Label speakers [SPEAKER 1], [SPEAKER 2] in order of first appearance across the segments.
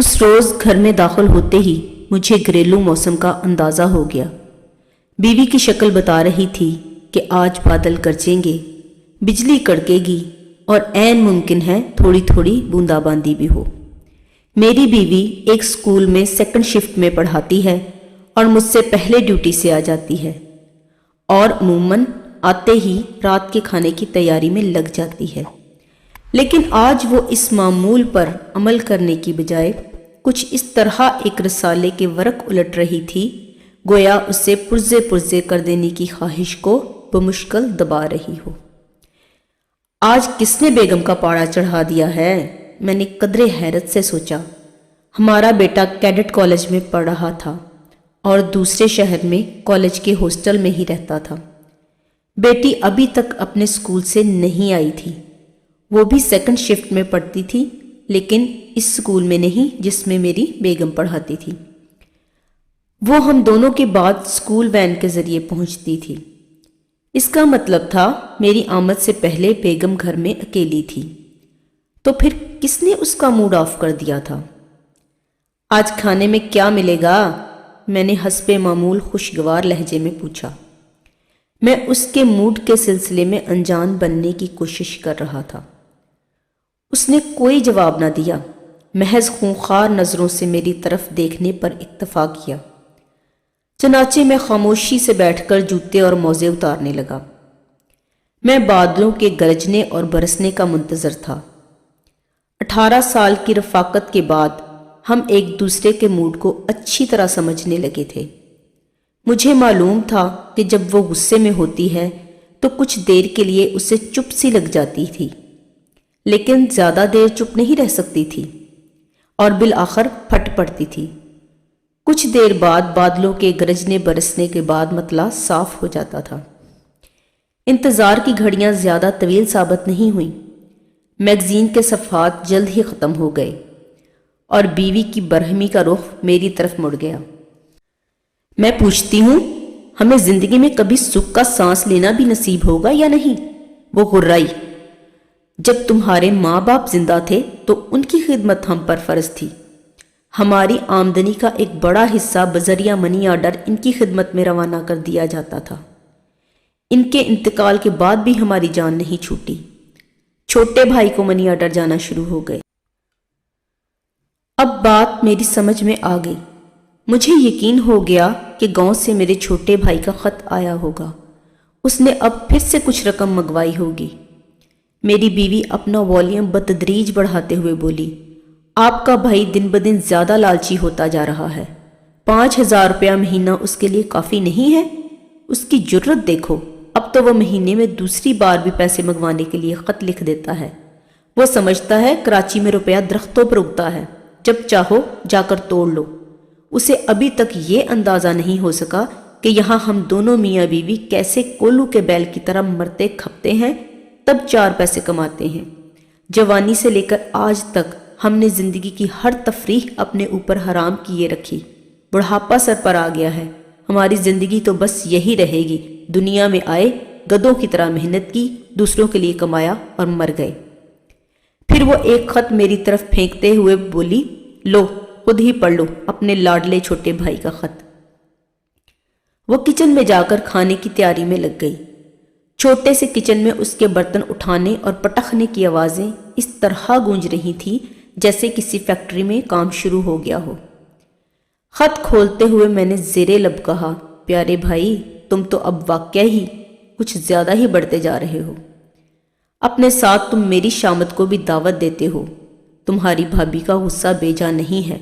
[SPEAKER 1] اس روز گھر میں داخل ہوتے ہی مجھے گھریلو موسم کا اندازہ ہو گیا۔ بیوی کی شکل بتا رہی تھی کہ آج بادل گرجیں گے، بجلی کڑکے گی اور عین ممکن ہے تھوڑی تھوڑی بوندا باندی بھی ہو۔ میری بیوی ایک اسکول میں سیکنڈ شفٹ میں پڑھاتی ہے اور مجھ سے پہلے ڈیوٹی سے آ جاتی ہے اور عموماً آتے ہی رات کے کھانے کی تیاری میں لگ جاتی ہے، لیکن آج وہ اس معمول پر عمل کرنے کی بجائے کچھ اس طرح ایک رسالے کے ورق الٹ رہی تھی گویا اسے پرزے پرزے کر دینے کی خواہش کو بمشکل دبا رہی ہو۔ آج کس نے بیگم کا پاڑا چڑھا دیا ہے؟ میں نے قدرے حیرت سے سوچا۔ ہمارا بیٹا کیڈٹ کالج میں پڑھ رہا تھا اور دوسرے شہر میں کالج کے ہاسٹل میں ہی رہتا تھا۔ بیٹی ابھی تک اپنے اسکول سے نہیں آئی تھی۔ وہ بھی سیکنڈ شفٹ میں پڑھتی تھی، لیکن اس اسکول میں نہیں جس میں میری بیگم پڑھاتی تھی۔ وہ ہم دونوں کے بعد اسکول وین کے ذریعے پہنچتی تھی۔ اس کا مطلب تھا میری آمد سے پہلے بیگم گھر میں اکیلی تھی۔ تو پھر کس نے اس کا موڈ آف کر دیا تھا؟ آج کھانے میں کیا ملے گا؟ میں نے حسب معمول خوشگوار لہجے میں پوچھا۔ میں اس کے موڈ کے سلسلے میں انجان بننے کی کوشش کر رہا تھا۔ اس نے کوئی جواب نہ دیا، محض خونخوار نظروں سے میری طرف دیکھنے پر اکتفا کیا۔ چنانچہ میں خاموشی سے بیٹھ کر جوتے اور موزے اتارنے لگا۔ میں بادلوں کے گرجنے اور برسنے کا منتظر تھا۔ 18 سال کی رفاقت کے بعد ہم ایک دوسرے کے موڈ کو اچھی طرح سمجھنے لگے تھے۔ مجھے معلوم تھا کہ جب وہ غصے میں ہوتی ہے تو کچھ دیر کے لیے اسے چپ سی لگ جاتی تھی، لیکن زیادہ دیر چپ نہیں رہ سکتی تھی اور بالآخر پھٹ پڑتی تھی۔ کچھ دیر بعد بادلوں کے گرجنے برسنے کے بعد مطلع صاف ہو جاتا تھا۔ انتظار کی گھڑیاں زیادہ طویل ثابت نہیں ہوئیں۔ میگزین کے صفحات جلد ہی ختم ہو گئے اور بیوی کی برہمی کا رخ میری طرف مڑ گیا۔ میں پوچھتی ہوں، ہمیں زندگی میں کبھی سکھ کا سانس لینا بھی نصیب ہوگا یا نہیں؟ وہ غرائی۔ جب تمہارے ماں باپ زندہ تھے تو ان کی خدمت ہم پر فرض تھی۔ ہماری آمدنی کا ایک بڑا حصہ بذریعہ منی آرڈر ان کی خدمت میں روانہ کر دیا جاتا تھا۔ ان کے انتقال کے بعد بھی ہماری جان نہیں چھوٹی۔ چھوٹے بھائی کو منی آرڈر جانا شروع ہو گئے۔ اب بات میری سمجھ میں آ گئی۔ مجھے یقین ہو گیا کہ گاؤں سے میرے چھوٹے بھائی کا خط آیا ہوگا۔ اس نے اب پھر سے کچھ رقم منگوائی ہوگی۔ میری بیوی اپنا والیوم بتدریج بڑھاتے ہوئے بولی، آپ کا بھائی دن بدن زیادہ لالچی ہوتا جا رہا ہے۔ 5000 روپیہ مہینہ اس کے لیے کافی نہیں ہے؟ اس کی جرت دیکھو، اب تو وہ مہینے میں دوسری بار بھی پیسے منگوانے کے لیے خط لکھ دیتا ہے۔ وہ سمجھتا ہے کراچی میں روپیہ درختوں پر اگتا ہے، جب چاہو جا کر توڑ لو۔ اسے ابھی تک یہ اندازہ نہیں ہو سکا کہ یہاں ہم دونوں میاں بیوی کیسے کولو کے بیل کی طرح مرتے کھپتے ہیں، تب 4 پیسے کماتے ہیں۔ جوانی سے لے کر آج تک ہم نے زندگی کی ہر تفریح اپنے اوپر حرام کیے رکھی۔ بڑھاپا سر پر آ گیا ہے، ہماری زندگی تو بس یہی رہے گی، دنیا میں آئے، گدوں کی طرح محنت کی، دوسروں کے لیے کمایا اور مر گئے۔ پھر وہ ایک خط میری طرف پھینکتے ہوئے بولی، لو خود ہی پڑھ لو اپنے لاڈلے چھوٹے بھائی کا خط۔ وہ کچن میں جا کر کھانے کی تیاری میں لگ گئی۔ چھوٹے سے کچن میں اس کے برتن اٹھانے اور پٹخنے کی آوازیں اس طرح گونج رہی تھی جیسے کسی فیکٹری میں کام شروع ہو گیا ہو۔ خط کھولتے ہوئے میں نے زیر لب کہا، پیارے بھائی، تم تو اب واقعہ ہی کچھ زیادہ ہی بڑھتے جا رہے ہو۔ اپنے ساتھ تم میری شامت کو بھی دعوت دیتے ہو۔ تمہاری بھابھی کا غصہ بے جا نہیں ہے۔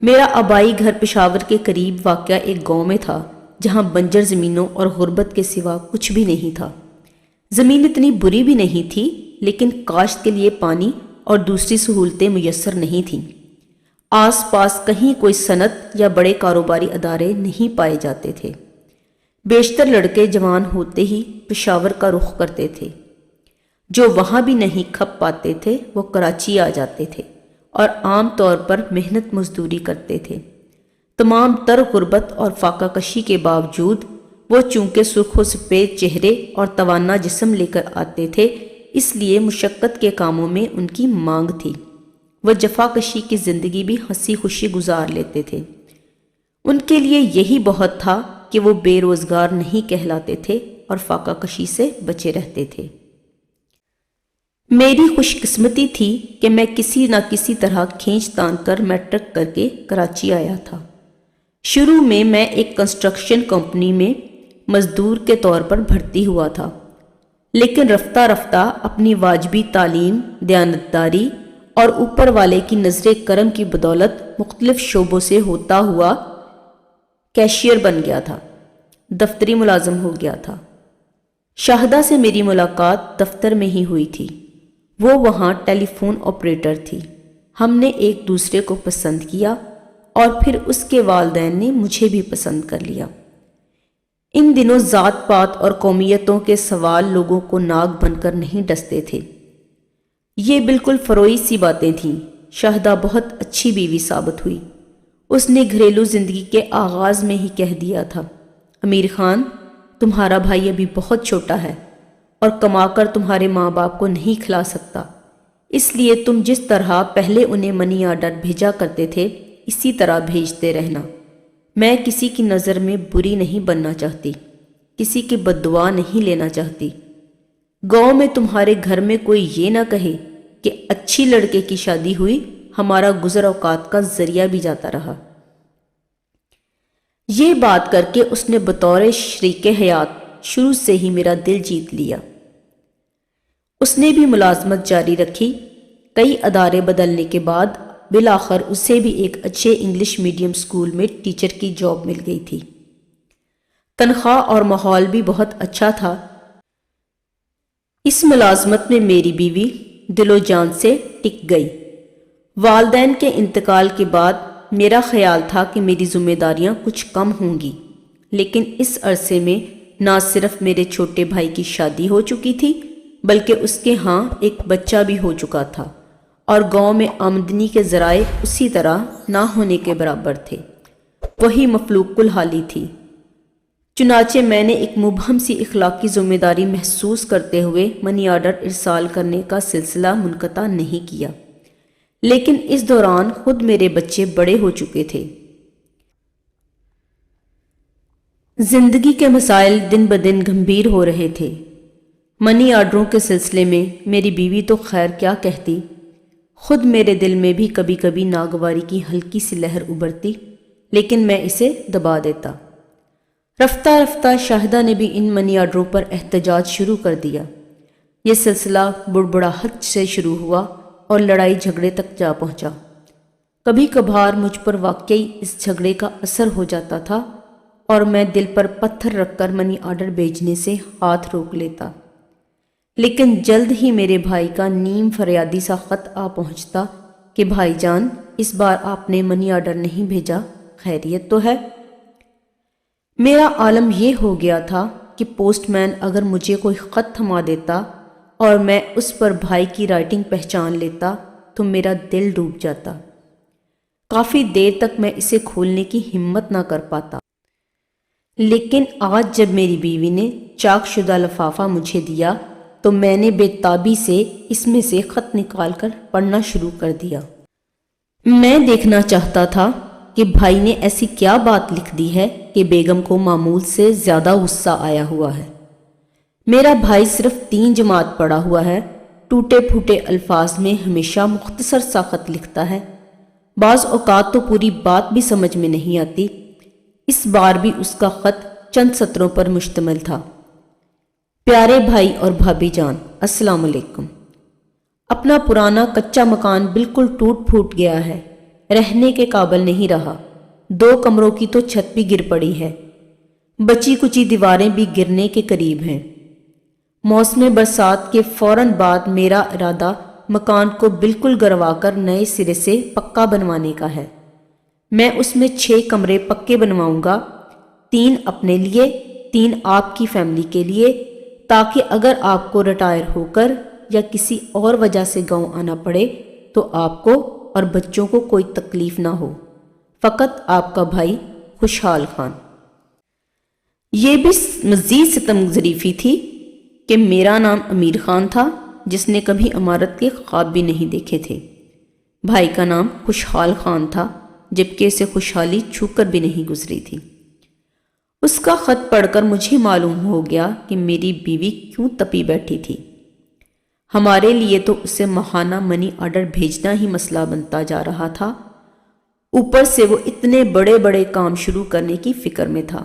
[SPEAKER 1] میرا آبائی گھر پشاور کے قریب واقع ایک گاؤں میں تھا جہاں بنجر زمینوں اور غربت کے سوا کچھ بھی نہیں تھا۔ زمین اتنی بری بھی نہیں تھی، لیکن کاشت کے لیے پانی اور دوسری سہولتیں میسر نہیں تھیں۔ آس پاس کہیں کوئی صنعت یا بڑے کاروباری ادارے نہیں پائے جاتے تھے۔ بیشتر لڑکے جوان ہوتے ہی پشاور کا رخ کرتے تھے۔ جو وہاں بھی نہیں کھپ پاتے تھے وہ کراچی آ جاتے تھے اور عام طور پر محنت مزدوری کرتے تھے۔ تمام تر غربت اور فاقہ کشی کے باوجود وہ چونکہ سرخ و سفید چہرے اور توانا جسم لے کر آتے تھے، اس لیے مشقت کے کاموں میں ان کی مانگ تھی۔ وہ جفاکشی کی زندگی بھی ہنسی خوشی گزار لیتے تھے۔ ان کے لیے یہی بہت تھا کہ وہ بے روزگار نہیں کہلاتے تھے اور فاقہ کشی سے بچے رہتے تھے۔ میری خوش قسمتی تھی کہ میں کسی نہ کسی طرح کھینچ تان کر میٹرک کر کے کراچی آیا تھا۔ شروع میں ایک کنسٹرکشن کمپنی میں مزدور کے طور پر بھرتی ہوا تھا، لیکن رفتہ رفتہ اپنی واجبی تعلیم، دیانتداری اور اوپر والے کی نظر کرم کی بدولت مختلف شعبوں سے ہوتا ہوا کیشیئر بن گیا تھا، دفتری ملازم ہو گیا تھا۔ شاہدہ سے میری ملاقات دفتر میں ہی ہوئی تھی۔ وہ وہاں ٹیلی فون آپریٹر تھی۔ ہم نے ایک دوسرے کو پسند کیا اور پھر اس کے والدین نے مجھے بھی پسند کر لیا۔ ان دنوں ذات پات اور قومیتوں کے سوال لوگوں کو ناک بن کر نہیں ڈستے تھے۔ یہ بالکل فروئی سی باتیں تھیں۔ شاہدہ بہت اچھی بیوی ثابت ہوئی۔ اس نے گھریلو زندگی کے آغاز میں ہی کہہ دیا تھا، امیر خان، تمہارا بھائی ابھی بہت چھوٹا ہے اور کما کر تمہارے ماں باپ کو نہیں کھلا سکتا، اس لیے تم جس طرح پہلے انہیں منی آرڈر بھیجا کرتے تھے اسی طرح بھیجتے رہنا۔ میں کسی کی نظر میں بری نہیں بننا چاہتی، کسی کی بد دعا نہیں لینا چاہتی۔ گاؤں میں تمہارے گھر میں کوئی یہ نہ کہے کہ اچھی لڑکے کی شادی ہوئی، ہمارا گزر اوقات کا ذریعہ بھی جاتا رہا۔ یہ بات کر کے اس نے بطور شریک حیات شروع سے ہی میرا دل جیت لیا۔ اس نے بھی ملازمت جاری رکھی۔ کئی ادارے بدلنے کے بعد بالآخر اسے بھی ایک اچھے انگلش میڈیم اسکول میں ٹیچر کی جاب مل گئی تھی۔ تنخواہ اور ماحول بھی بہت اچھا تھا۔ اس ملازمت میں میری بیوی دل و جان سے ٹک گئی۔ والدین کے انتقال کے بعد میرا خیال تھا کہ میری ذمہ داریاں کچھ کم ہوں گی، لیکن اس عرصے میں نہ صرف میرے چھوٹے بھائی کی شادی ہو چکی تھی بلکہ اس کے ہاں ایک بچہ بھی ہو چکا تھا، اور گاؤں میں آمدنی کے ذرائع اسی طرح نہ ہونے کے برابر تھے۔ وہی مفلوق الحالی تھی۔ چنانچہ میں نے ایک مبہم سی اخلاقی ذمہ داری محسوس کرتے ہوئے منی آرڈر ارسال کرنے کا سلسلہ منقطع نہیں کیا، لیکن اس دوران خود میرے بچے بڑے ہو چکے تھے۔ زندگی کے مسائل دن بدن گمبھیر ہو رہے تھے۔ منی آرڈروں کے سلسلے میں میری بیوی تو خیر کیا کہتی، خود میرے دل میں بھی کبھی کبھی ناگواری کی ہلکی سی لہر ابھرتی، لیکن میں اسے دبا دیتا۔ رفتہ رفتہ شاہدہ نے بھی ان منی آرڈروں پر احتجاج شروع کر دیا۔ یہ سلسلہ بڑبڑاہٹ سے شروع ہوا اور لڑائی جھگڑے تک جا پہنچا۔ کبھی کبھار مجھ پر واقعی اس جھگڑے کا اثر ہو جاتا تھا اور میں دل پر پتھر رکھ کر منی آرڈر بھیجنے سے ہاتھ روک لیتا، لیکن جلد ہی میرے بھائی کا نیم فریادی سا خط آ پہنچتا کہ بھائی جان، اس بار آپ نے منی آرڈر نہیں بھیجا، خیریت تو ہے؟ میرا عالم یہ ہو گیا تھا کہ پوسٹ مین اگر مجھے کوئی خط تھما دیتا اور میں اس پر بھائی کی رائٹنگ پہچان لیتا تو میرا دل ڈوب جاتا۔ کافی دیر تک میں اسے کھولنے کی ہمت نہ کر پاتا، لیکن آج جب میری بیوی نے چاک شدہ لفافہ مجھے دیا تو میں نے بے تابی سے اس میں سے خط نکال کر پڑھنا شروع کر دیا۔ میں دیکھنا چاہتا تھا کہ بھائی نے ایسی کیا بات لکھ دی ہے کہ بیگم کو معمول سے زیادہ غصہ آیا ہوا ہے۔ میرا بھائی صرف 3 جماعت پڑھا ہوا ہے، ٹوٹے پھوٹے الفاظ میں ہمیشہ مختصر سا خط لکھتا ہے، بعض اوقات تو پوری بات بھی سمجھ میں نہیں آتی۔ اس بار بھی اس کا خط چند سطروں پر مشتمل تھا۔ پیارے بھائی اور بھابھی جان، السلام علیکم۔ اپنا پرانا کچا مکان بالکل ٹوٹ پھوٹ گیا ہے، رہنے کے قابل نہیں رہا۔ 2 کمروں کی تو چھت بھی گر پڑی ہے، بچی کچی دیواریں بھی گرنے کے قریب ہیں۔ موسم برسات کے فوراً بعد میرا ارادہ مکان کو بالکل گروا کر نئے سرے سے پکا بنوانے کا ہے۔ میں اس میں 6 کمرے پکے بنواؤں گا، 3 اپنے لیے، 3 آپ کی فیملی کے لیے، تاکہ اگر آپ کو ریٹائر ہو کر یا کسی اور وجہ سے گاؤں آنا پڑے تو آپ کو اور بچوں کو کوئی تکلیف نہ ہو۔ فقط آپ کا بھائی خوشحال خان۔ یہ بھی مزید ستم ظریفی تھی کہ میرا نام امیر خان تھا، جس نے کبھی عمارت کے خواب بھی نہیں دیکھے تھے۔ بھائی کا نام خوشحال خان تھا، جبکہ اسے خوشحالی چھو کر بھی نہیں گزری تھی۔ اس کا خط پڑھ کر مجھے معلوم ہو گیا کہ میری بیوی کیوں تپی بیٹھی تھی۔ ہمارے لیے تو اسے ماہانہ منی آرڈر بھیجنا ہی مسئلہ بنتا جا رہا تھا، اوپر سے وہ اتنے بڑے بڑے کام شروع کرنے کی فکر میں تھا۔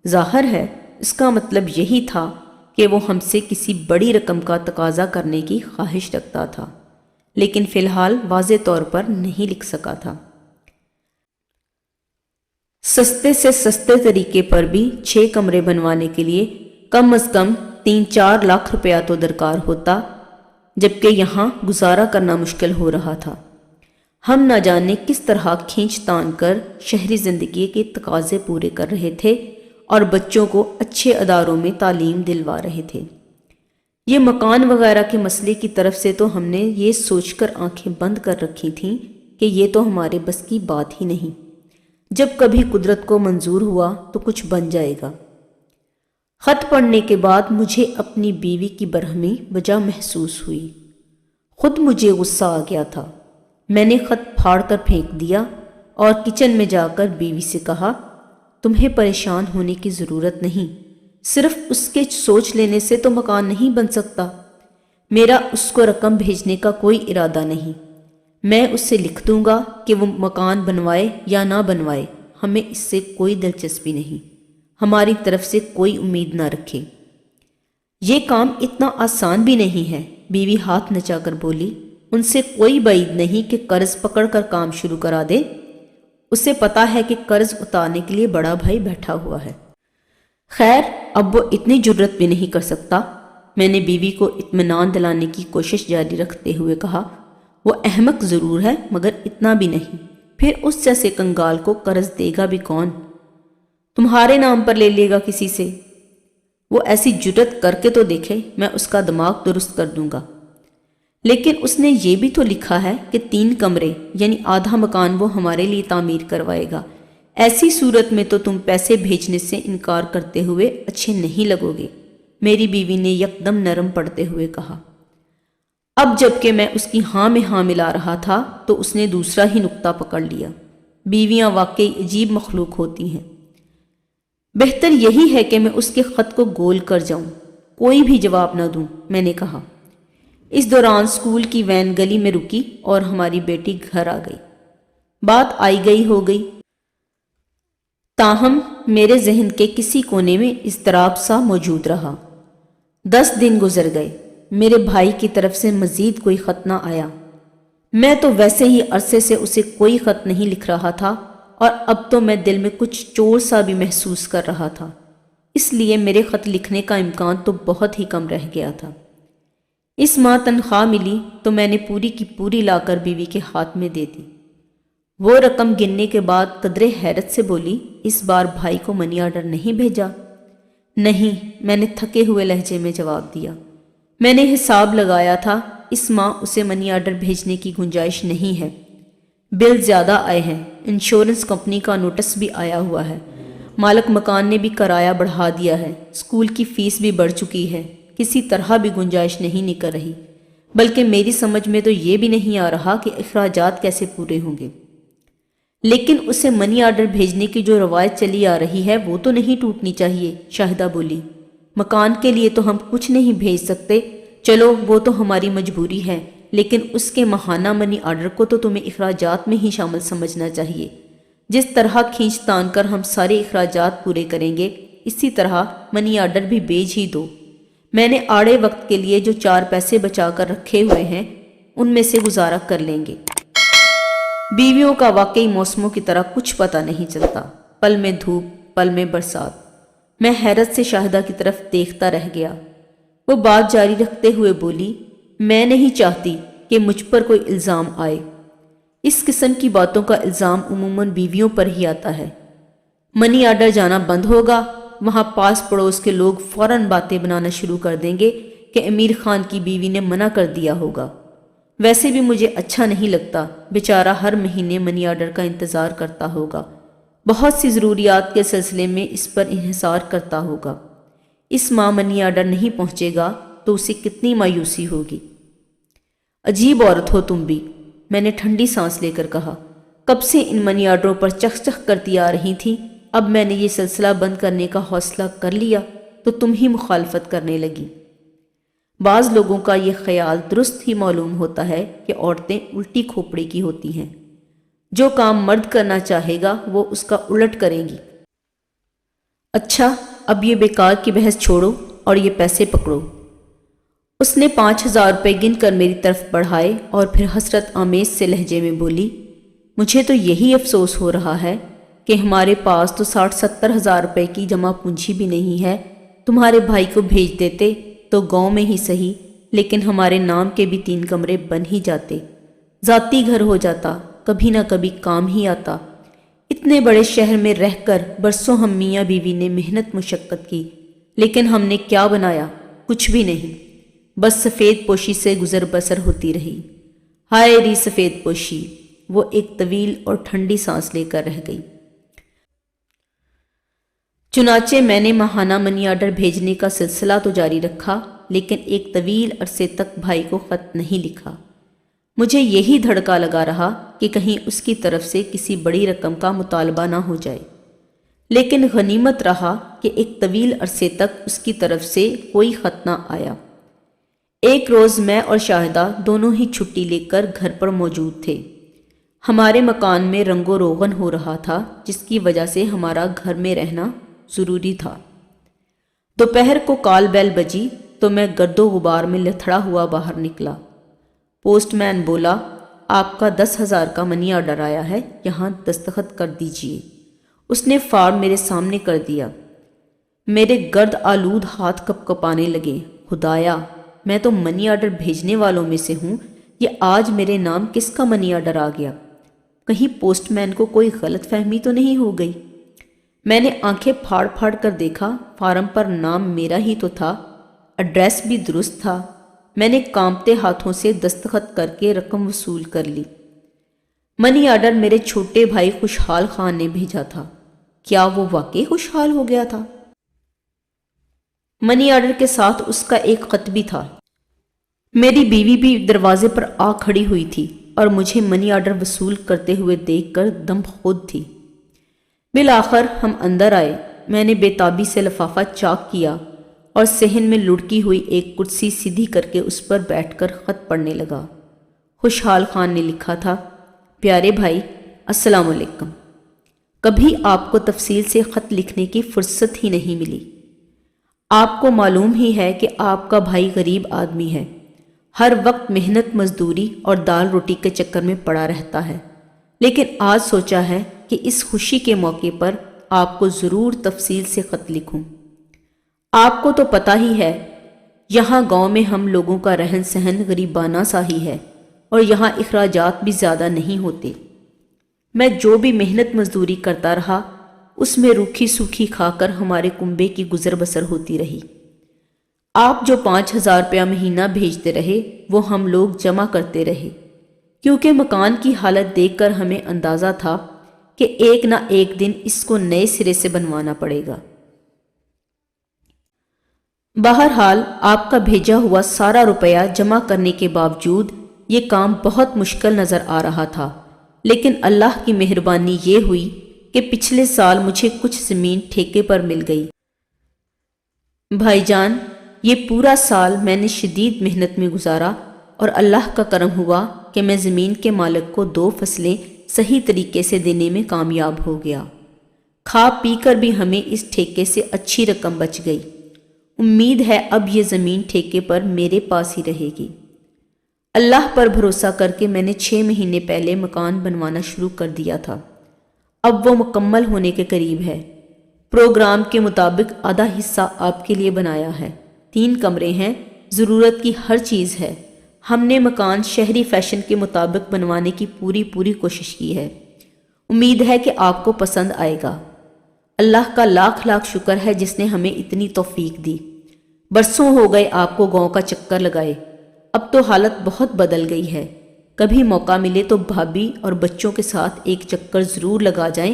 [SPEAKER 1] ظاہر ہے اس کا مطلب یہی تھا کہ وہ ہم سے کسی بڑی رقم کا تقاضا کرنے کی خواہش رکھتا تھا، لیکن فی الحال واضح طور پر نہیں لکھ سکا تھا۔ سستے سے سستے طریقے پر بھی 6 کمرے بنوانے کے لیے کم از کم 3-4 لاکھ روپیہ تو درکار ہوتا، جبکہ یہاں گزارا کرنا مشکل ہو رہا تھا۔ ہم نہ جانے کس طرح کھینچ تان کر شہری زندگی کے تقاضے پورے کر رہے تھے اور بچوں کو اچھے اداروں میں تعلیم دلوا رہے تھے۔ یہ مکان وغیرہ کے مسئلے کی طرف سے تو ہم نے یہ سوچ کر آنکھیں بند کر رکھی تھیں کہ یہ تو ہمارے بس کی بات ہی نہیں، جب کبھی قدرت کو منظور ہوا تو کچھ بن جائے گا۔ خط پڑھنے کے بعد مجھے اپنی بیوی کی برہمی وجہ محسوس ہوئی۔ خود مجھے غصہ آ گیا تھا۔ میں نے خط پھاڑ کر پھینک دیا اور کچن میں جا کر بیوی سے کہا، تمہیں پریشان ہونے کی ضرورت نہیں، صرف اس کے سوچ لینے سے تو مکان نہیں بن سکتا۔ میرا اس کو رقم بھیجنے کا کوئی ارادہ نہیں، میں اس سے لکھ دوں گا کہ وہ مکان بنوائے یا نہ بنوائے، ہمیں اس سے کوئی دلچسپی نہیں، ہماری طرف سے کوئی امید نہ رکھے۔ یہ کام اتنا آسان بھی نہیں ہے، بیوی ہاتھ نچا کر بولی۔ ان سے کوئی بعید نہیں کہ قرض پکڑ کر کام شروع کرا دے، اسے پتا ہے کہ قرض اتارنے کے لیے بڑا بھائی بیٹھا ہوا ہے۔ خیر اب وہ اتنی جرت بھی نہیں کر سکتا۔ میں نے بیوی کو اطمینان دلانے کی کوشش جاری رکھتے ہوئے کہا، وہ احمق ضرور ہے مگر اتنا بھی نہیں، پھر اس جیسے کنگال کو قرض دے گا بھی کون؟ تمہارے نام پر لے لے گا کسی سے؟ وہ ایسی جرت کر کے تو دیکھے، میں اس کا دماغ درست کر دوں گا۔ لیکن اس نے یہ بھی تو لکھا ہے کہ 3 کمرے یعنی آدھا مکان وہ ہمارے لیے تعمیر کروائے گا۔ ایسی صورت میں تو تم پیسے بھیجنے سے انکار کرتے ہوئے اچھے نہیں لگو گے، میری بیوی نے یکدم نرم پڑتے ہوئے کہا۔ اب جب کہ میں اس کی ہاں میں ہاں ملا رہا تھا تو اس نے دوسرا ہی نکتہ پکڑ لیا۔ بیویاں واقعی عجیب مخلوق ہوتی ہیں۔ بہتر یہی ہے کہ میں اس کے خط کو گول کر جاؤں، کوئی بھی جواب نہ دوں، میں نے کہا۔ اس دوران سکول کی وین گلی میں رکی اور ہماری بیٹی گھر آ گئی۔ بات آئی گئی ہو گئی، تاہم میرے ذہن کے کسی کونے میں اضطراب سا موجود رہا۔ 10 دن گزر گئے، میرے بھائی کی طرف سے مزید کوئی خط نہ آیا۔ میں تو ویسے ہی عرصے سے اسے کوئی خط نہیں لکھ رہا تھا اور اب تو میں دل میں کچھ چور سا بھی محسوس کر رہا تھا، اس لیے میرے خط لکھنے کا امکان تو بہت ہی کم رہ گیا تھا۔ اس ماہ تنخواہ ملی تو میں نے پوری کی پوری لا کر بیوی کے ہاتھ میں دے دی۔ وہ رقم گننے کے بعد قدرے حیرت سے بولی، اس بار بھائی کو منی آرڈر نہیں بھیجا؟ نہیں، میں نے تھکے ہوئے لہجے میں جواب دیا۔ میں نے حساب لگایا تھا، اس ماہ اسے منی آرڈر بھیجنے کی گنجائش نہیں ہے۔ بل زیادہ آئے ہیں، انشورنس کمپنی کا نوٹس بھی آیا ہوا ہے، مالک مکان نے بھی کرایہ بڑھا دیا ہے، اسکول کی فیس بھی بڑھ چکی ہے، کسی طرح بھی گنجائش نہیں نکل رہی، بلکہ میری سمجھ میں تو یہ بھی نہیں آ رہا کہ اخراجات کیسے پورے ہوں گے۔ لیکن اسے منی آرڈر بھیجنے کی جو روایت چلی آ رہی ہے وہ تو نہیں ٹوٹنی چاہیے، شاہدہ بولی۔ مکان کے لیے تو ہم کچھ نہیں بھیج سکتے، چلو وہ تو ہماری مجبوری ہے، لیکن اس کے ماہانہ منی آرڈر کو تو تمہیں اخراجات میں ہی شامل سمجھنا چاہیے۔ جس طرح کھینچ تان کر ہم سارے اخراجات پورے کریں گے، اسی طرح منی آرڈر بھی بھیج ہی دو۔ میں نے آڑے وقت کے لیے جو 4 پیسے بچا کر رکھے ہوئے ہیں ان میں سے گزارا کر لیں گے۔ بیویوں کا واقعی موسموں کی طرح کچھ پتہ نہیں چلتا، پل میں دھوپ، پل میں برسات۔ میں حیرت سے شاہدہ کی طرف دیکھتا رہ گیا۔ وہ بات جاری رکھتے ہوئے بولی، میں نہیں چاہتی کہ مجھ پر کوئی الزام آئے۔ اس قسم کی باتوں کا الزام عموماً بیویوں پر ہی آتا ہے۔ منی آرڈر جانا بند ہوگا، وہاں پاس پڑوس کے لوگ فوراً باتیں بنانا شروع کر دیں گے کہ امیر خان کی بیوی نے منع کر دیا ہوگا۔ ویسے بھی مجھے اچھا نہیں لگتا، بیچارہ ہر مہینے منی آرڈر کا انتظار کرتا ہوگا، بہت سی ضروریات کے سلسلے میں اس پر انحصار کرتا ہوگا۔ اس ماہ منی آرڈر نہیں پہنچے گا تو اسے کتنی مایوسی ہوگی۔ عجیب عورت ہو تم بھی، میں نے ٹھنڈی سانس لے کر کہا۔ کب سے ان منی آرڈروں پر چخ چخ کرتی آ رہی تھی، اب میں نے یہ سلسلہ بند کرنے کا حوصلہ کر لیا تو تم ہی مخالفت کرنے لگی۔ بعض لوگوں کا یہ خیال درست ہی معلوم ہوتا ہے کہ عورتیں الٹی کھوپڑی کی ہوتی ہیں، جو کام مرد کرنا چاہے گا وہ اس کا الٹ کریں گی۔ اچھا، اب یہ بیکار کی بحث چھوڑو اور یہ پیسے پکڑو۔ اس نے 5,000 روپے گن کر میری طرف بڑھائے اور پھر حسرت آمیز سے لہجے میں بولی، مجھے تو یہی افسوس ہو رہا ہے کہ ہمارے پاس تو 60-70 ہزار روپے کی جمع پونجی بھی نہیں ہے۔ تمہارے بھائی کو بھیج دیتے تو گاؤں میں ہی صحیح، لیکن ہمارے نام کے بھی 3 کمرے بن ہی جاتے، ذاتی گھر ہو جاتا، کبھی نہ کبھی کام ہی آتا۔ اتنے بڑے شہر میں رہ کر برسوں ہم میاں بیوی نے محنت مشقت کی، لیکن ہم نے کیا بنایا؟ کچھ بھی نہیں، بس سفید پوشی سے گزر بسر ہوتی رہی۔ ہائے ری سفید پوشی! وہ ایک طویل اور ٹھنڈی سانس لے کر رہ گئی۔ چنانچہ میں نے ماہانہ منی آرڈر بھیجنے کا سلسلہ تو جاری رکھا، لیکن ایک طویل عرصے تک بھائی کو خط نہیں لکھا۔ مجھے یہی دھڑکا لگا رہا کہ کہیں اس کی طرف سے کسی بڑی رقم کا مطالبہ نہ ہو جائے، لیکن غنیمت رہا کہ ایک طویل عرصے تک اس کی طرف سے کوئی خط نہ آیا۔ ایک روز میں اور شاہدہ دونوں ہی چھٹی لے کر گھر پر موجود تھے۔ ہمارے مکان میں رنگ و روغن ہو رہا تھا، جس کی وجہ سے ہمارا گھر میں رہنا ضروری تھا۔ دوپہر کو کال بیل بجی تو میں گرد و غبار میں لتھڑا ہوا باہر نکلا۔ پوسٹ مین بولا، آپ کا 10,000 کا منی آرڈر آیا ہے، یہاں دستخط کر دیجئے۔ اس نے فارم میرے سامنے کر دیا۔ میرے گرد آلود ہاتھ کپ کپانے لگے۔ خدایا، میں تو منی آرڈر بھیجنے والوں میں سے ہوں، یہ آج میرے نام کس کا منی آرڈر آ گیا؟ کہیں پوسٹ مین کو کوئی غلط فہمی تو نہیں ہو گئی؟ میں نے آنکھیں پھاڑ پھاڑ کر دیکھا، فارم پر نام میرا ہی تو تھا، ایڈریس بھی درست تھا۔ میں نے کانپتے ہاتھوں سے دستخط کر کے رقم وصول کر لی۔ منی آرڈر میرے چھوٹے بھائی خوشحال خان نے بھیجا تھا۔ کیا وہ واقعی خوشحال ہو گیا تھا؟ منی آرڈر کے ساتھ اس کا ایک خط بھی تھا۔ میری بیوی بھی دروازے پر آ کھڑی ہوئی تھی اور مجھے منی آرڈر وصول کرتے ہوئے دیکھ کر دم خود تھی۔ بالآخر ہم اندر آئے۔ میں نے بے تابی سے لفافہ چاک کیا اور صحن میں لڑکی ہوئی ایک کرسی سیدھی کر کے اس پر بیٹھ کر خط پڑھنے لگا۔ خوشحال خان نے لکھا تھا، پیارے بھائی، السلام علیکم۔ کبھی آپ کو تفصیل سے خط لکھنے کی فرصت ہی نہیں ملی۔ آپ کو معلوم ہی ہے کہ آپ کا بھائی غریب آدمی ہے، ہر وقت محنت مزدوری اور دال روٹی کے چکر میں پڑا رہتا ہے، لیکن آج سوچا ہے کہ اس خوشی کے موقع پر آپ کو ضرور تفصیل سے خط لکھوں۔ آپ کو تو پتہ ہی ہے، یہاں گاؤں میں ہم لوگوں کا رہن سہن غریبانہ سا ہی ہے اور یہاں اخراجات بھی زیادہ نہیں ہوتے۔ میں جو بھی محنت مزدوری کرتا رہا، اس میں روکھی سوکھی کھا کر ہمارے کنبے کی گزر بسر ہوتی رہی۔ آپ جو 5,000 روپیہ مہینہ بھیجتے رہے وہ ہم لوگ جمع کرتے رہے، کیونکہ مکان کی حالت دیکھ کر ہمیں اندازہ تھا کہ ایک نہ ایک دن اس کو نئے سرے سے بنوانا پڑے گا۔ بہرحال آپ کا بھیجا ہوا سارا روپیہ جمع کرنے کے باوجود یہ کام بہت مشکل نظر آ رہا تھا، لیکن اللہ کی مہربانی یہ ہوئی کہ پچھلے سال مجھے کچھ زمین ٹھیکے پر مل گئی۔ بھائی جان، یہ پورا سال میں نے شدید محنت میں گزارا اور اللہ کا کرم ہوا کہ میں زمین کے مالک کو 2 فصلیں صحیح طریقے سے دینے میں کامیاب ہو گیا۔ کھا پی کر بھی ہمیں اس ٹھیکے سے اچھی رقم بچ گئی۔ امید ہے اب یہ زمین ٹھیکے پر میرے پاس ہی رہے گی۔ اللہ پر بھروسہ کر کے میں نے 6 مہینے پہلے مکان بنوانا شروع کر دیا تھا۔ اب وہ مکمل ہونے کے قریب ہے۔ پروگرام کے مطابق آدھا حصہ آپ کے لیے بنایا ہے، 3 کمرے ہیں، ضرورت کی ہر چیز ہے۔ ہم نے مکان شہری فیشن کے مطابق بنوانے کی پوری کوشش کی ہے۔ امید ہے کہ آپ کو پسند آئے گا۔ اللہ کا لاکھ لاکھ شکر ہے جس نے ہمیں اتنی توفیق دی۔ برسوں ہو گئے آپ کو گاؤں کا چکر لگائے، اب تو حالت بہت بدل گئی ہے۔ کبھی موقع ملے تو بھابھی اور بچوں کے ساتھ ایک چکر ضرور لگا جائیں،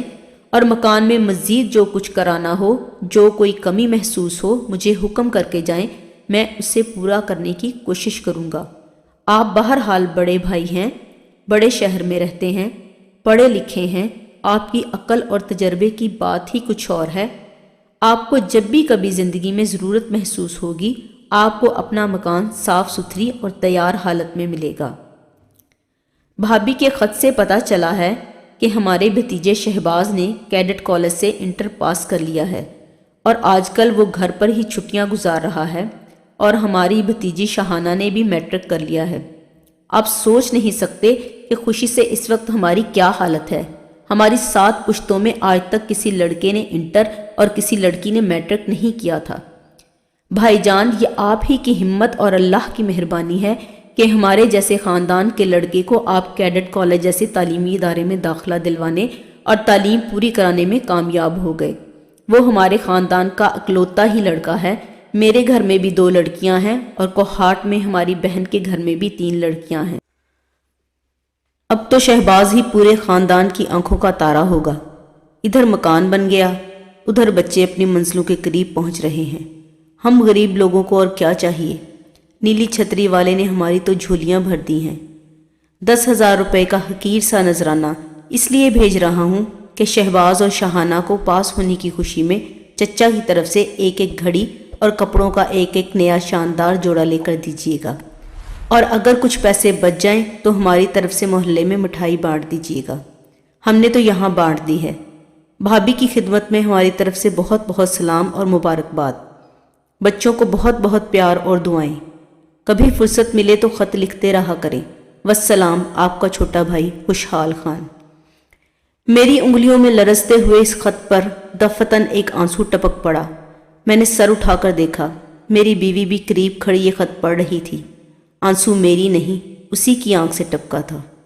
[SPEAKER 1] اور مکان میں مزید جو کچھ کرانا ہو، جو کوئی کمی محسوس ہو، مجھے حکم کر کے جائیں، میں اسے پورا کرنے کی کوشش کروں گا۔ آپ بہرحال بڑے بھائی ہیں، بڑے شہر میں رہتے ہیں، پڑھے لکھے ہیں، آپ کی عقل اور تجربے کی بات ہی کچھ اور ہے۔ آپ کو جب بھی کبھی زندگی میں ضرورت محسوس ہوگی، آپ کو اپنا مکان صاف ستھری اور تیار حالت میں ملے گا۔ بھابھی کے خط سے پتہ چلا ہے کہ ہمارے بھتیجے شہباز نے کیڈٹ کالج سے انٹر پاس کر لیا ہے اور آج کل وہ گھر پر ہی چھٹیاں گزار رہا ہے، اور ہماری بھتیجی شہانہ نے بھی میٹرک کر لیا ہے۔ آپ سوچ نہیں سکتے کہ خوشی سے اس وقت ہماری کیا حالت ہے۔ ہماری 7 پشتوں میں آج تک کسی لڑکے نے انٹر اور کسی لڑکی نے میٹرک نہیں کیا تھا۔ بھائی جان، یہ آپ ہی کی ہمت اور اللہ کی مہربانی ہے کہ ہمارے جیسے خاندان کے لڑکے کو آپ کیڈٹ کالج جیسے تعلیمی ادارے میں داخلہ دلوانے اور تعلیم پوری کرانے میں کامیاب ہو گئے۔ وہ ہمارے خاندان کا اکلوتا ہی لڑکا ہے۔ میرے گھر میں بھی 2 لڑکیاں ہیں اور کوہاٹ میں ہماری بہن کے گھر میں بھی 3 لڑکیاں ہیں۔ اب تو شہباز ہی پورے خاندان کی آنکھوں کا تارا ہوگا۔ ادھر مکان بن گیا، ادھر بچے اپنی منزلوں کے قریب پہنچ رہے ہیں۔ ہم غریب لوگوں کو اور کیا چاہیے؟ نیلی چھتری والے نے ہماری تو جھولیاں بھر دی ہیں۔ 10,000 روپے کا حقیر سا نذرانہ اس لیے بھیج رہا ہوں کہ شہباز اور شہانہ کو پاس ہونے کی خوشی میں چچا کی طرف سے ایک گھڑی اور کپڑوں کا ایک نیا شاندار جوڑا لے کر دیجیے گا، اور اگر کچھ پیسے بچ جائیں تو ہماری طرف سے محلے میں مٹھائی بانٹ دیجیے گا۔ ہم نے تو یہاں بانٹ دی ہے۔ بھابھی کی خدمت میں ہماری طرف سے بہت بہت سلام اور مبارکباد۔ بچوں کو بہت بہت پیار اور دعائیں۔ کبھی فرصت ملے تو خط لکھتے رہا کریں۔ والسلام، آپ کا چھوٹا بھائی خوشحال خان۔ میری انگلیوں میں لرزتے ہوئے اس خط پر دفتن ایک آنسو ٹپک پڑا۔ میں نے سر اٹھا کر دیکھا، میری بیوی بھی قریب کھڑی یہ خط پڑھ رہی تھی۔ آنسو میری نہیں، اسی کی آنکھ سے ٹپکا تھا۔